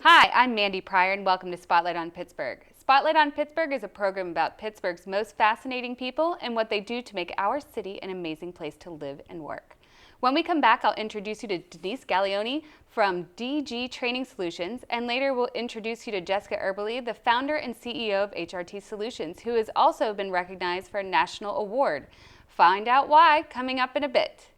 Hi, I'm Mandi Pryor and welcome to Spotlight on Pittsburgh. Spotlight on Pittsburgh is a program about Pittsburgh's most fascinating people and what they do to make our city an amazing place to live and work. When we come back, I'll introduce you to Denise Galloni from DG Training Solutions, and later we'll introduce you to Jessica Eberley, the founder and CEO of HRT Solutions, who has also been recognized for a national award. Find out why coming up in a bit.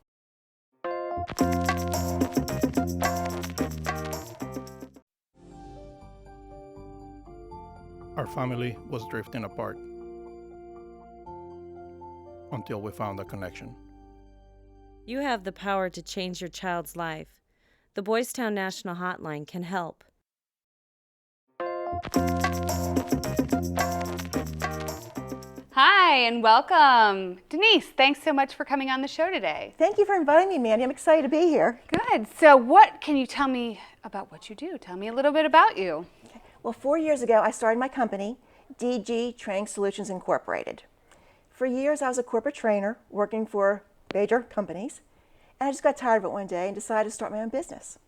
Our family was drifting apart until we found a connection. You have the power to change your child's life. The Boys Town National Hotline can help. Hi and welcome. Denise, thanks so much for coming on the show today. Thank you for inviting me, Mandi. I'm excited to be here. Good. So what can you tell me about what you do? Tell me a little bit about you. Okay. Well, 4 years ago, I started my company, DG Training Solutions Incorporated. For years, I was a corporate trainer working for major companies, and I just got tired of it one day and decided to start my own business.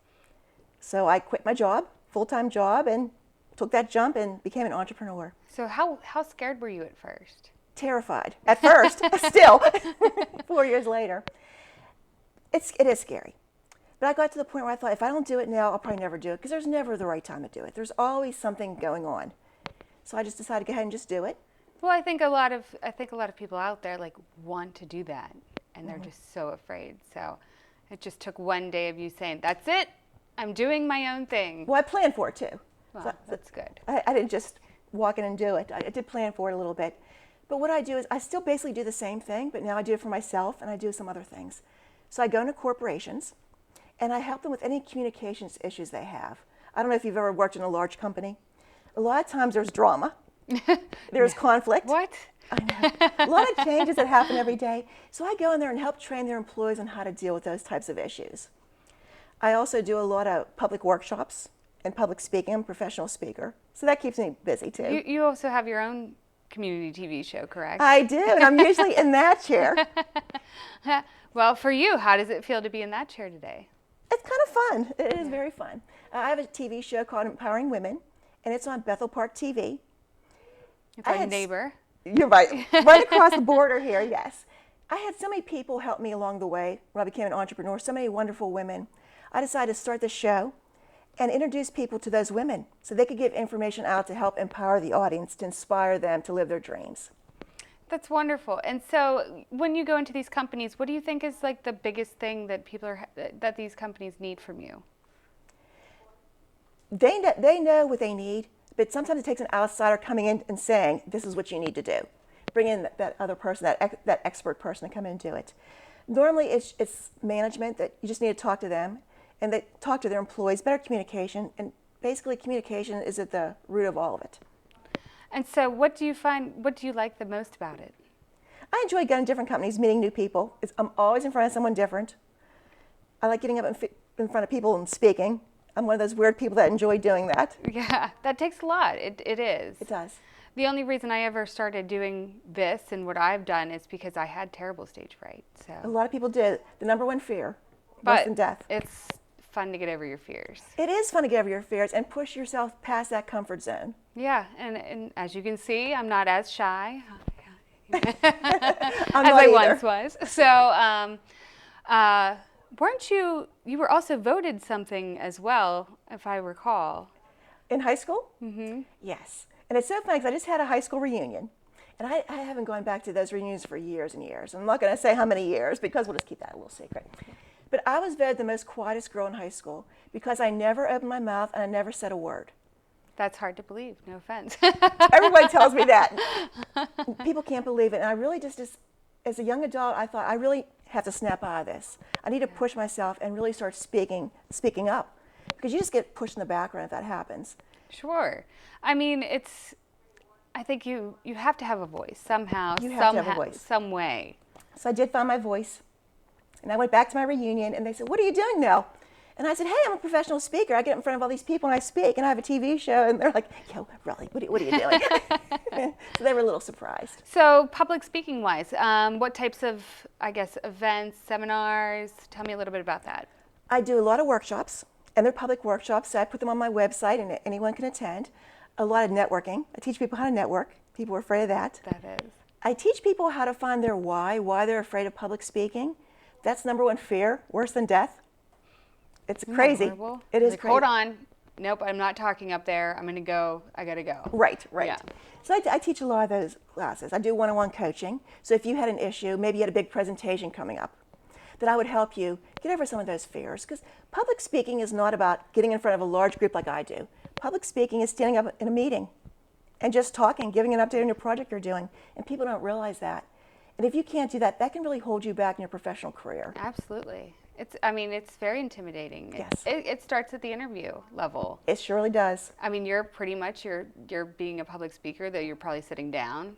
So I quit my job, full-time job, and took that jump and became an entrepreneur. So how scared were you at first? Terrified at first, still, 4 years later. It is scary. But I got to the point where I thought, if I don't do it now, I'll probably never do it, because there's never the right time to do it. There's always something going on. So I just decided to go ahead and just do it. Well, I think a lot of people out there want to do that, and they're just so afraid. So it just took one day of you saying, "That's it, I'm doing my own thing." Well, I planned for it too. Well, so that's good. I didn't just walk in and do it. I did plan for it a little bit. But what I do is I still basically do the same thing, but now I do it for myself and I do some other things. So I go into corporations and I help them with any communications issues they have. I don't know if you've ever worked in a large company. A lot of times there's drama. There's conflict. What? I know. A lot of changes that happen every day. So I go in there and help train their employees on how to deal with those types of issues. I also do a lot of public workshops and public speaking. I'm a professional speaker. So that keeps me busy too. You also have your own community TV show, correct? I do, and I'm usually in that chair. Well, for you, how does it feel to be in that chair today? It's kind of fun. It is very fun. I have a TV show called Empowering Women, and it's on Bethel Park TV. It's our neighbor. You're right. Right across the border here, yes. I had so many people help me along the way when I became an entrepreneur, so many wonderful women. I decided to start this show and introduce people to those women so they could give information out to help empower the audience, to inspire them to live their dreams. That's wonderful. And so when you go into these companies, what do you think is the biggest thing that that these companies need from you? They know what they need, but sometimes it takes an outsider coming in and saying, this is what you need to do. Bring in that other person, that expert person to come in and do it. Normally it's management that you just need to talk to them, and they talk to their employees, better communication, and basically communication is at the root of all of it. And so what do you like the most about it? I enjoy going to different companies, meeting new people. I'm always in front of someone different. I like getting up in front of people and speaking. I'm one of those weird people that enjoy doing that. Yeah, that takes a lot. It is. It does. The only reason I ever started doing this and what I've done is because I had terrible stage fright. So a lot of people do. The number one fear, worse than death. It's fun to get over your fears. It is fun to get over your fears and push yourself past that comfort zone. Yeah, and as you can see, I'm not as shy as I once was. So weren't you were also voted something as well, if I recall. In high school? Mm-hmm. Yes. And it's so funny because I just had a high school reunion. And I haven't gone back to those reunions for years and years. I'm not going to say how many years because we'll just keep that a little secret. But I was voted the most quietest girl in high school because I never opened my mouth and I never said a word. That's hard to believe, no offense. Everybody tells me that. People can't believe it. And I really just, as a young adult, I thought I really have to snap out of this. I need to push myself and really start speaking up. Because you just get pushed in the background if that happens. Sure. I mean, I think you have to have a voice somehow. You have to have a voice. Some way. So I did find my voice. And I went back to my reunion and they said, "What are you doing now?" And I said, "Hey, I'm a professional speaker. I get in front of all these people and I speak and I have a TV show." And they're like, "Yo, really, what are you doing?" So they were a little surprised. So public speaking wise, what types of, I guess, events, seminars, tell me a little bit about that. I do a lot of workshops, and they're public workshops, so I put them on my website and anyone can attend. A lot of networking. I teach people how to network. People are afraid of that. That is. I teach people how to find their why they're afraid of public speaking. That's number one fear, worse than death. It's Isn't that crazy. horrible? It is like, crazy. hold on. Nope, I'm not talking up there. I'm going to go. I got to go. Right. Yeah. So I teach a lot of those classes. I do one-on-one coaching. So if you had an issue, maybe you had a big presentation coming up, that I would help you get over some of those fears. Because public speaking is not about getting in front of a large group like I do. Public speaking is standing up in a meeting and just talking, giving an update on your project you're doing. And people don't realize that. And if you can't do that, that can really hold you back in your professional career. Absolutely. It's very intimidating. Yes. It starts at the interview level. It surely does. I mean, you're pretty much, you're being a public speaker, though you're probably sitting down.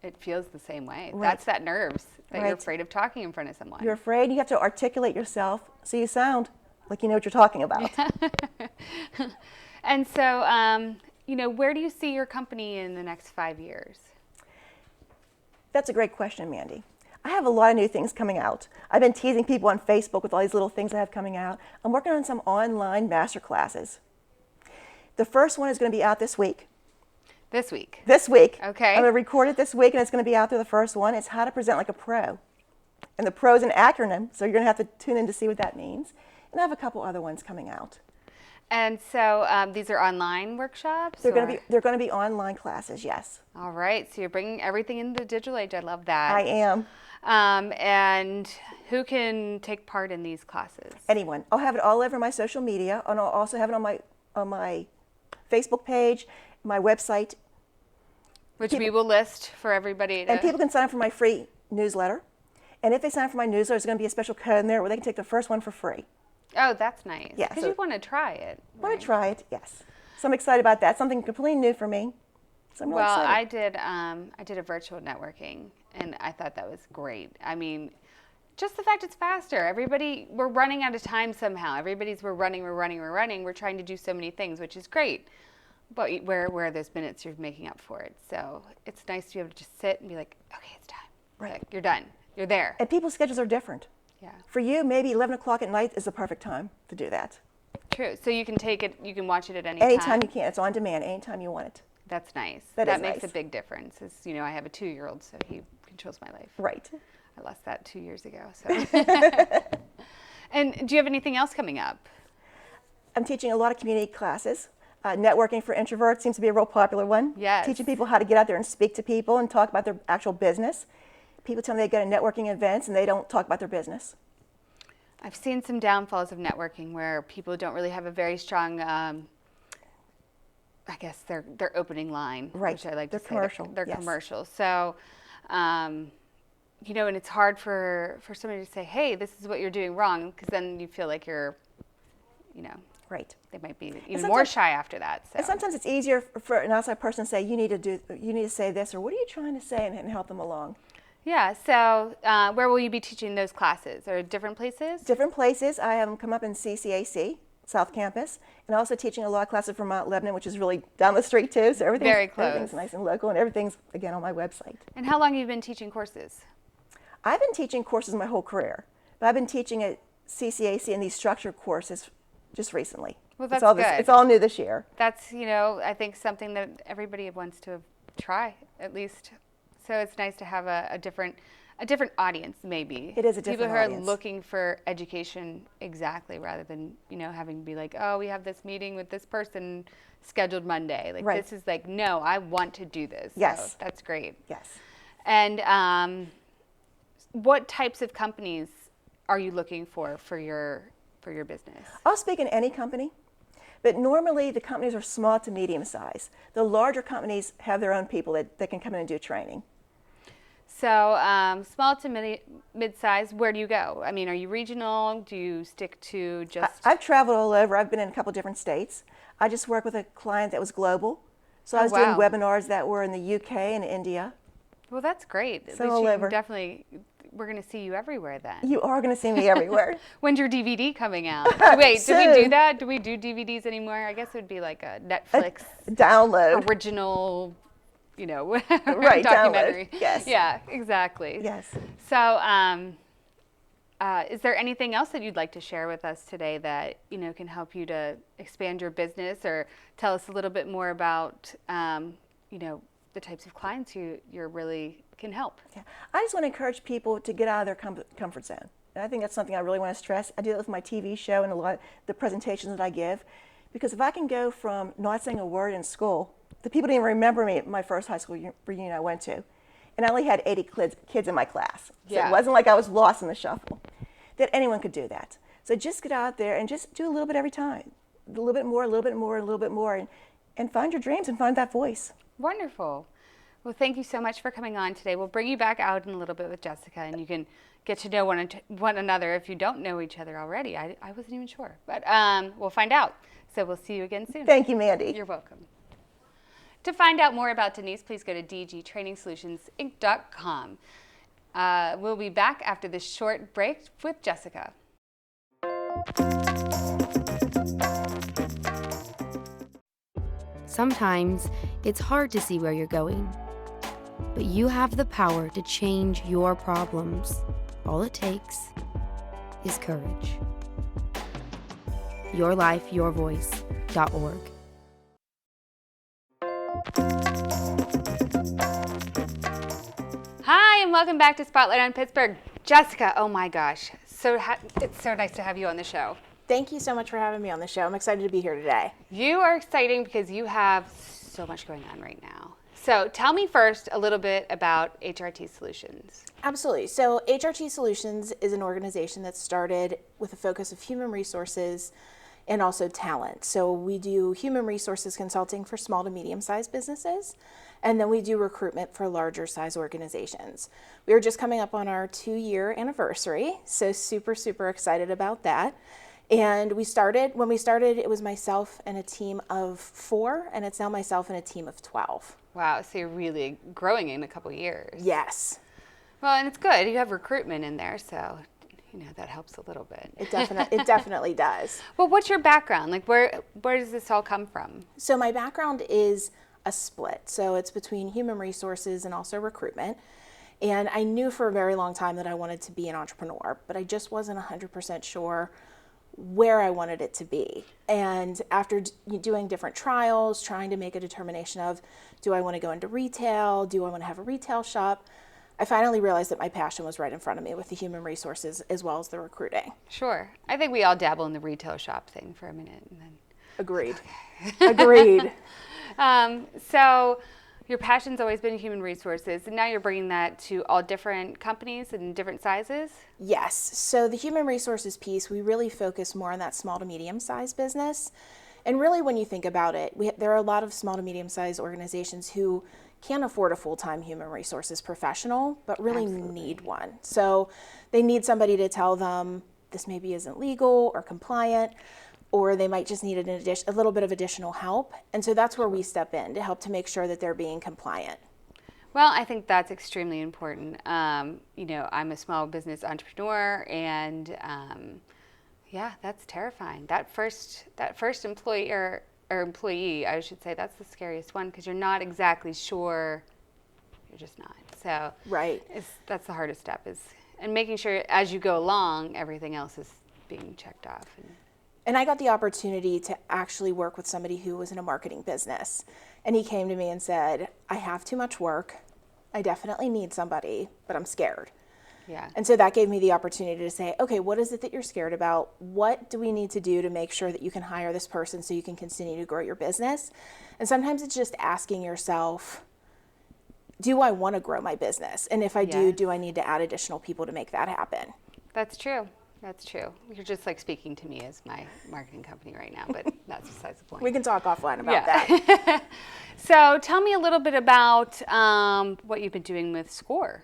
It feels the same way. Right. That's that nerves that you're Right. afraid of talking in front of someone. You're afraid. You have to articulate yourself so you sound like you know what you're talking about. And so, where do you see your company in the next 5 years? That's a great question, Mandy. I have a lot of new things coming out. I've been teasing people on Facebook with all these little things I have coming out. I'm working on some online master classes. The first one is going to be out this week. This week. This week. Okay. I'm going to record it this week, and it's going to be out there, the first one. It's how to present like a pro. And the pro is an acronym, so you're going to have to tune in to see what that means. And I have a couple other ones coming out. And so these are online workshops? They're going to be online classes, yes. All right. So you're bringing everything into the digital age. I love that. I am. And who can take part in these classes? Anyone. I'll have it all over my social media, and I'll also have it on my Facebook page, my website. Which we will list for everybody. And people can sign up for my free newsletter. And if they sign up for my newsletter, there's going to be a special code in there where they can take the first one for free. Oh, that's nice. Yeah, Because so- you want to try it. Want right? to try it? Yes. So I'm excited about that. Something completely new for me. So I'm really Well, excited. I did a virtual networking, and I thought that was great. I mean, just the fact it's faster. We're running out of time somehow. We're running. We're trying to do so many things, which is great. But where are those minutes you're making up for it? So it's nice to be able to just sit and be like, okay, it's time. Right. Like, you're done. You're there. And people's schedules are different. Yeah. For you, maybe 11 o'clock at night is the perfect time to do that. True. So you can take it, you can watch it at any Anytime time. you can. It's on demand, anytime you want it. That's nice. That is makes nice. a big difference. I have a 2-year-old, so he controls my life. Right. I lost that 2 years ago. So. And do you have anything else coming up? I'm teaching a lot of community classes. Networking for introverts seems to be a real popular one. Yes. Teaching people how to get out there and speak to people and talk about their actual business. People tell me they go to networking events and they don't talk about their business. I've seen some downfalls of networking where people don't really have a very strong, I guess, their opening line, Right. which I like They're to say. commercial, They're yes. commercial. So, and it's hard for somebody to say, hey, this is what you're doing wrong, because then you feel like you're, Right. they might be even sometimes- more shy after that. So. And sometimes it's easier for an outside person to say, you need to say this, or what are you trying to say, and help them along. Yeah, so where will you be teaching those classes? Or different places? Different places. I have them come up in CCAC, South Campus, and also teaching a lot of classes from Mount Lebanon, which is really down the street too. So Very close. everything's nice and local, and everything's, again, on my website. And how long have you been teaching courses? I've been teaching courses my whole career, but I've been teaching at CCAC in these structured courses just recently. Well, that's It's all new this year. That's, I think something that everybody wants to try, at least. So it's nice to have a different audience, maybe. It is a different People who audience. are looking for education exactly, rather than, having to be like, oh, we have this meeting with this person scheduled Monday. Like, Right. this is like, no, I want to do this. Yes. So that's great. Yes. And what types of companies are you looking for your business? I'll speak in any company, but normally the companies are small to medium size. The larger companies have their own people that can come in and do training. So small to mid-size, where do you go? I mean, are you regional? Do you stick to just... I've traveled all over. I've been in a couple different states. I just worked with a client that was global. So I was doing wow. webinars that were in the UK and India. Well, that's great. At So least all you can over. definitely, we're going to see you everywhere then. You are going to see me everywhere. When's your DVD coming out? Wait, do we do Soon. that? Do we do DVDs anymore? I guess it would be like a Netflix Download. original, Right, documentary. download. Yes. Yeah, exactly. Yes. So, Is there anything else that you'd like to share with us today that can help you to expand your business, or tell us a little bit more about the types of clients you're really can help? Yeah. I just want to encourage people to get out of their comfort zone. And I think that's something I really want to stress. I do that with my TV show and a lot of the presentations that I give. Because if I can go from not saying a word in school, the people didn't even remember me at my first high school reunion I went to. And I only had 80 kids in my class. So Yeah. it wasn't like I was lost in the shuffle. That anyone could do that. So just get out there and just do a little bit every time. A little bit more, a little bit more, a little bit more. And find your dreams and find that voice. Wonderful. Well, thank you so much for coming on today. We'll bring you back out in a little bit with Jessica, and you can get to know one another if you don't know each other already. I wasn't even sure, but we'll find out. So we'll see you again soon. Thank you, Mandy. You're welcome. To find out more about Denise, please go to dgtrainingsolutionsinc.com. We'll be back after this short break with Jessica. Sometimes it's hard to see where you're going, but you have the power to change your problems. All it takes is courage. YourLifeYourVoice.org. Hi, and welcome back to Spotlight on Pittsburgh. Jessica, oh my gosh, it's so nice to have you on the show. Thank you so much for having me on the show. I'm excited to be here today. You are exciting because you have so much going on right now. So tell me first a little bit about HRT Solutions. Absolutely. So HRT Solutions is an organization that started with a focus of human resources and also talent. So we do human resources consulting for small to medium-sized businesses, and then we do recruitment for larger size organizations. We are just coming up on our 2-year anniversary, so super, super excited about that. And when we started, it was myself and a team of 4, and it's now myself and a team of 12. Wow, so you're really growing in a couple years. Yes. Well, and it's good. You have recruitment in there, so that helps a little bit. It definitely does. Well, what's your background? Like, where does this all come from? So my background is a split. So it's between human resources and also recruitment. And I knew for a very long time that I wanted to be an entrepreneur, but I just wasn't 100% sure where I wanted it to be. And after doing different trials, trying to make a determination of, do I want to go into retail? Do I want to have a retail shop? I finally realized that my passion was right in front of me with the human resources as well as the recruiting. Sure. I think we all dabble in the retail shop thing for a minute. And then... Agreed. Agreed. So your passion's always been human resources, and now you're bringing that to all different companies and different sizes? Yes. So the human resources piece, we really focus more on that small to medium-sized business. And really, when you think about it, there are a lot of small to medium-sized organizations who can't afford a full-time human resources professional, but really need one. So they need somebody to tell them this maybe isn't legal or compliant, or they might just need a little bit of additional help. And so that's where we step in to help to make sure that they're being compliant. Well, I think that's extremely important. I'm a small business entrepreneur, and yeah, that's terrifying. That first employee or employee, I should say, that's the scariest one, because you're not exactly sure. You're just not. So right. That's the hardest step, and making sure as you go along, everything else is being checked off. And I got the opportunity to actually work with somebody who was in a marketing business. And he came to me and said, I have too much work. I definitely need somebody, but I'm scared. Yeah. And so that gave me the opportunity to say, okay, what is it that you're scared about? What do we need to do to make sure that you can hire this person so you can continue to grow your business? And sometimes it's just asking yourself, do I want to grow my business? And if I do I need to add additional people to make that happen? That's true. That's true. You're just like speaking to me as my marketing company right now, but that's besides the point. We can talk offline about that. So tell me a little bit about what you've been doing with SCORE.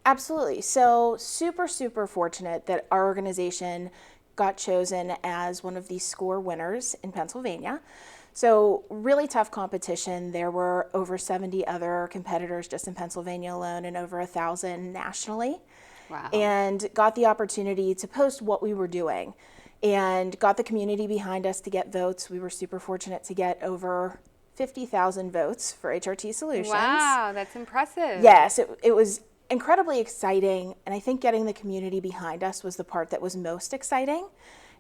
Absolutely. So super, super fortunate that our organization got chosen as one of the SCORE winners in Pennsylvania. So really tough competition. There were over 70 other competitors just in Pennsylvania alone and over 1,000 nationally. Wow. And got the opportunity to post what we were doing and got the community behind us to get votes. We were super fortunate to get over 50,000 votes for HRT Solutions. Wow, that's impressive. Yes, it was incredibly exciting, and I think getting the community behind us was the part that was most exciting,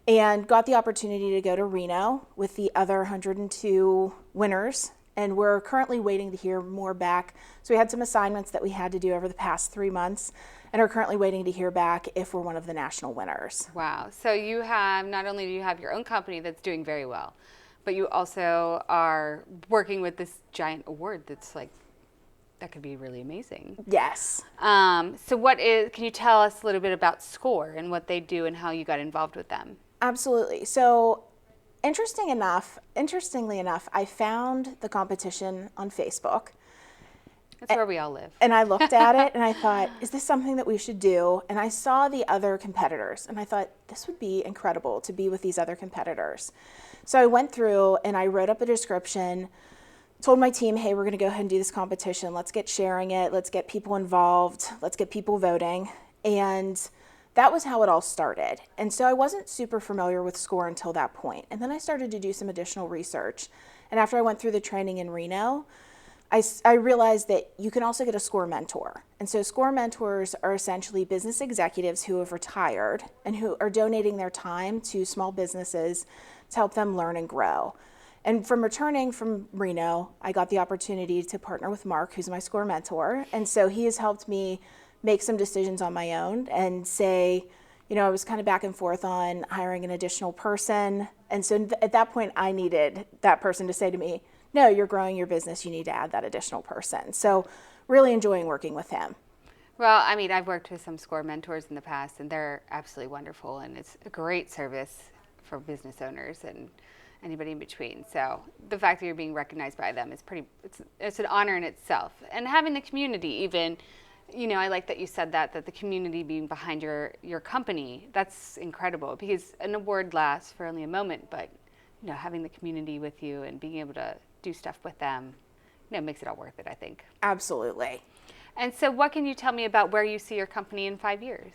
and got the opportunity to go to Reno with the other 102 winners, and we're currently waiting to hear more back. So we had some assignments that we had to do over the past 3 months, and are currently waiting to hear back if we're one of the national winners. Wow. So you have, not only do you have your own company that's doing very well, but you also are working with this giant award that's like, that could be really amazing. Yes. So can you tell us a little bit about SCORE and what they do and how you got involved with them? Absolutely. So interestingly enough, I found the competition on Facebook. That's where we all live. And I looked at it and I thought, is this something that we should do? And I saw the other competitors and I thought, this would be incredible to be with these other competitors. So I went through and I wrote up a description, told my team, hey, we're going to go ahead and do this competition. Let's get sharing it. Let's get people involved. Let's get people voting. And that was how it all started. And so I wasn't super familiar with SCORE until that point. And then I started to do some additional research. And after I went through the training in Reno, I realized that you can also get a SCORE mentor. And so SCORE mentors are essentially business executives who have retired and who are donating their time to small businesses to help them learn and grow. And from returning from Reno, I got the opportunity to partner with Mark, who's my SCORE mentor. And so he has helped me make some decisions on my own and say, I was kind of back and forth on hiring an additional person. And so at that point, I needed that person to say to me, no, you're growing your business, you need to add that additional person. So really enjoying working with him. Well, I mean, I've worked with some SCORE mentors in the past, and they're absolutely wonderful, and it's a great service for business owners and anybody in between. So the fact that you're being recognized by them is it's an honor in itself. And having the community even, I like that you said that the community being behind your company, that's incredible, because an award lasts for only a moment, but having the community with you and being able to do stuff with them, makes it all worth it, I think. Absolutely. And so what can you tell me about where you see your company in 5 years?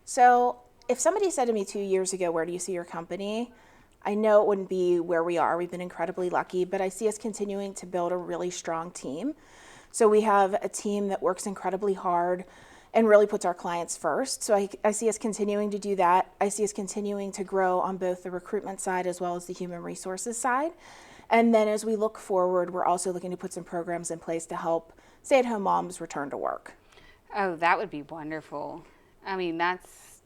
So if somebody said to me 2 years ago, where do you see your company? I know it wouldn't be where we are. We've been incredibly lucky, but I see us continuing to build a really strong team. So we have a team that works incredibly hard and really puts our clients first. So I see us continuing to do that. I see us continuing to grow on both the recruitment side as well as the human resources side. And then as we look forward, we're also looking to put some programs in place to help stay-at-home moms return to work. Oh, that would be wonderful. I mean, that's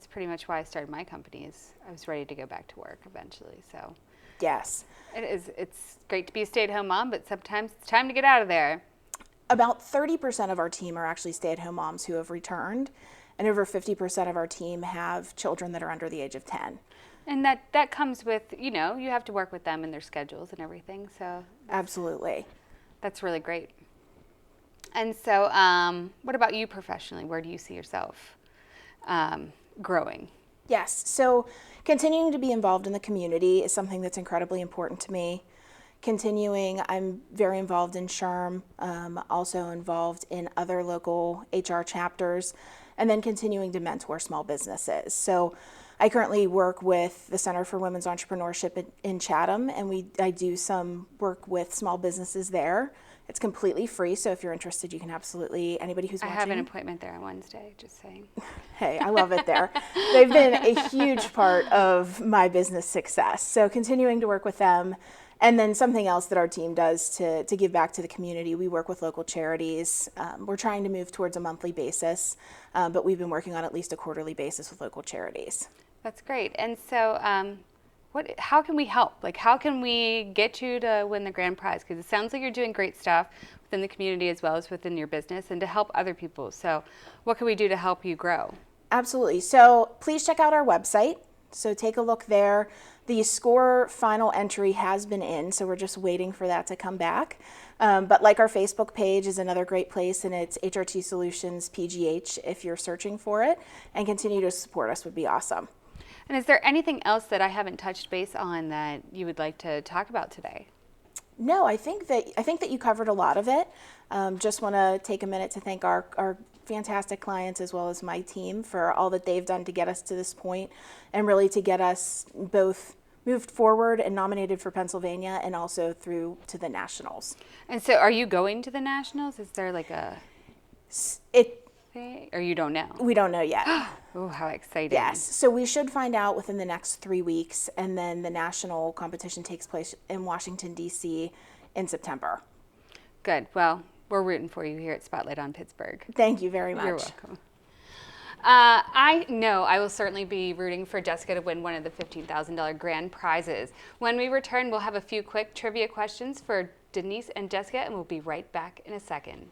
pretty much why I started my company, is I was ready to go back to work eventually. So yes, it's great to be a stay-at-home mom, but sometimes it's time to get out of there. About 30% of our team are actually stay-at-home moms who have returned, and over 50% of our team have children that are under the age of 10. And that comes with, you have to work with them and their schedules and everything. So absolutely. That's really great. And so what about you professionally? Where do you see yourself growing? Yes. So continuing to be involved in the community is something that's incredibly important to me. I'm very involved in SHRM, also involved in other local HR chapters, and then continuing to mentor small businesses. So I currently work with the Center for Women's Entrepreneurship in Chatham, and I do some work with small businesses there. It's completely free, so if you're interested, you can anybody who's watching. I have an appointment there on Wednesday, just saying. Hey, I love it there. They've been a huge part of my business success, so continuing to work with them. And then something else that our team does to give back to the community, we work with local charities. We're trying to move towards a monthly basis, but we've been working on at least a quarterly basis with local charities. That's great. And so how can we help? Like, how can we get you to win the grand prize? Because it sounds like you're doing great stuff within the community as well as within your business, and to help other people. So what can we do to help you grow? Absolutely. So please check out our website. So take a look there. The SCORE final entry has been in, so we're just waiting for that to come back. But like our Facebook page is another great place, and it's HRT Solutions PGH if you're searching for it, and continue to support us would be awesome. And is there anything else that I haven't touched base on that you would like to talk about today? No, I think that you covered a lot of it. Just want to take a minute to thank our fantastic clients as well as my team for all that they've done to get us to this point, and really to get us both moved forward and nominated for Pennsylvania and also through to the Nationals. And so are you going to the Nationals? Is there like a... think? Or you don't know? We don't know yet. Oh, how exciting. Yes. So we should find out within the next 3 weeks, and then the national competition takes place in Washington, D.C. in September. Good. Well, we're rooting for you here at Spotlight on Pittsburgh. Thank you very much. You're welcome. I know I will certainly be rooting for Jessica to win one of the $15,000 grand prizes. When we return, we'll have a few quick trivia questions for Denise and Jessica, and we'll be right back in a second.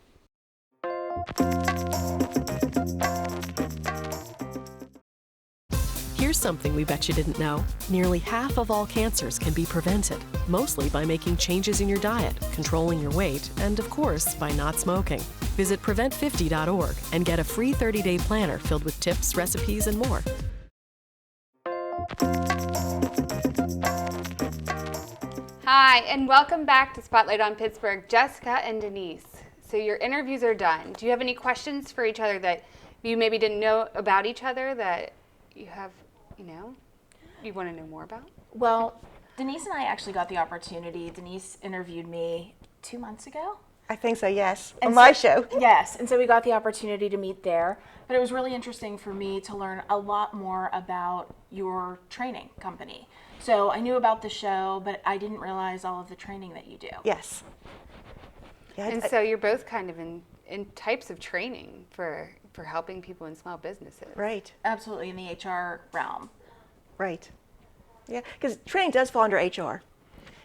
Here's something we bet you didn't know. Nearly half of all cancers can be prevented, mostly by making changes in your diet, controlling your weight, and of course, by not smoking. Visit prevent50.org and get a free 30-day planner filled with tips, recipes, and more. Hi, and welcome back to Spotlight on Pittsburgh, Jessica and Denise. So your interviews are done. Do you have any questions for each other that you maybe didn't know about each other that you have, you want to know more about? Well, Denise and I actually got the opportunity. Denise interviewed me 2 months ago. I think so, yes. And On my show. Yes, and so we got the opportunity to meet there. But it was really interesting for me to learn a lot more about your training company. So I knew about the show, but I didn't realize all of the training that you do. Yes. Yeah, And so you're both kind of in types of training for helping people in small businesses. right, Absolutely, in the HR realm. right. Yeah, because training does fall under HR.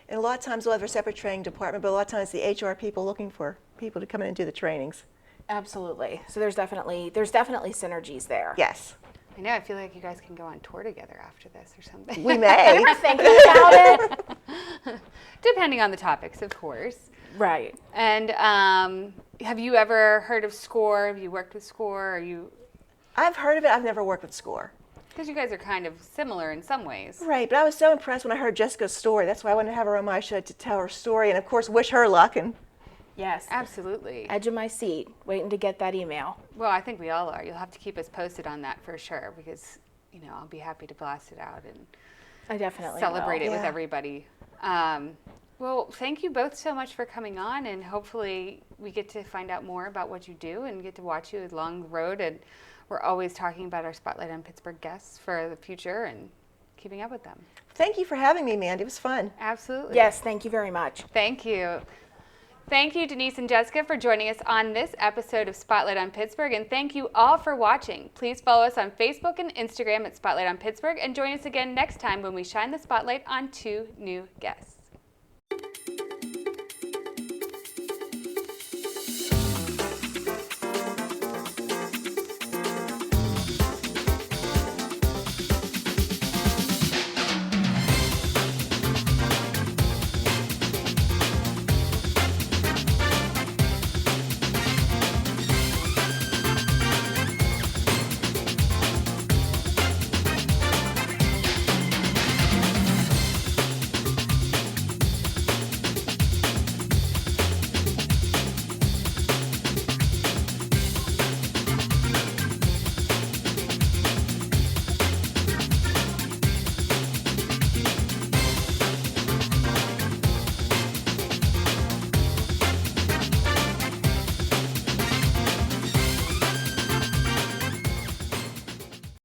And a lot of times we'll have a separate training department, but a lot of times the HR people looking for people to come in and do the trainings. Absolutely. So there's definitely synergies there. Yes. I know, I feel like you guys can go on tour together after this or something. We may. We're thinking about it. Depending on the topics, of course. Right. And have you ever heard of SCORE? Have you worked with SCORE? I've heard of it. I've never worked with SCORE. Because you guys are kind of similar in some ways. Right, but I was so impressed when I heard Jessica's story. That's why I wanted to have her on my show to tell her story and, of course, wish her luck. And Yes. Absolutely. Edge of my seat, waiting to get that email. Well, I think we all are. You'll have to keep us posted on that for sure because, I'll be happy to blast it out and I definitely celebrate will. it with Yeah. everybody. Well, thank you both so much for coming on, and hopefully we get to find out more about what you do and get to watch you along the road. And we're always talking about our Spotlight on Pittsburgh guests for the future and keeping up with them. thank you for having me, Mandy. It was fun. Absolutely. Yes, thank you very much. Thank you. Thank you, Denise and Jessica, for joining us on this episode of Spotlight on Pittsburgh, and thank you all for watching. Please follow us on Facebook and Instagram at Spotlight on Pittsburgh, and join us again next time when we shine the spotlight on 2 new guests.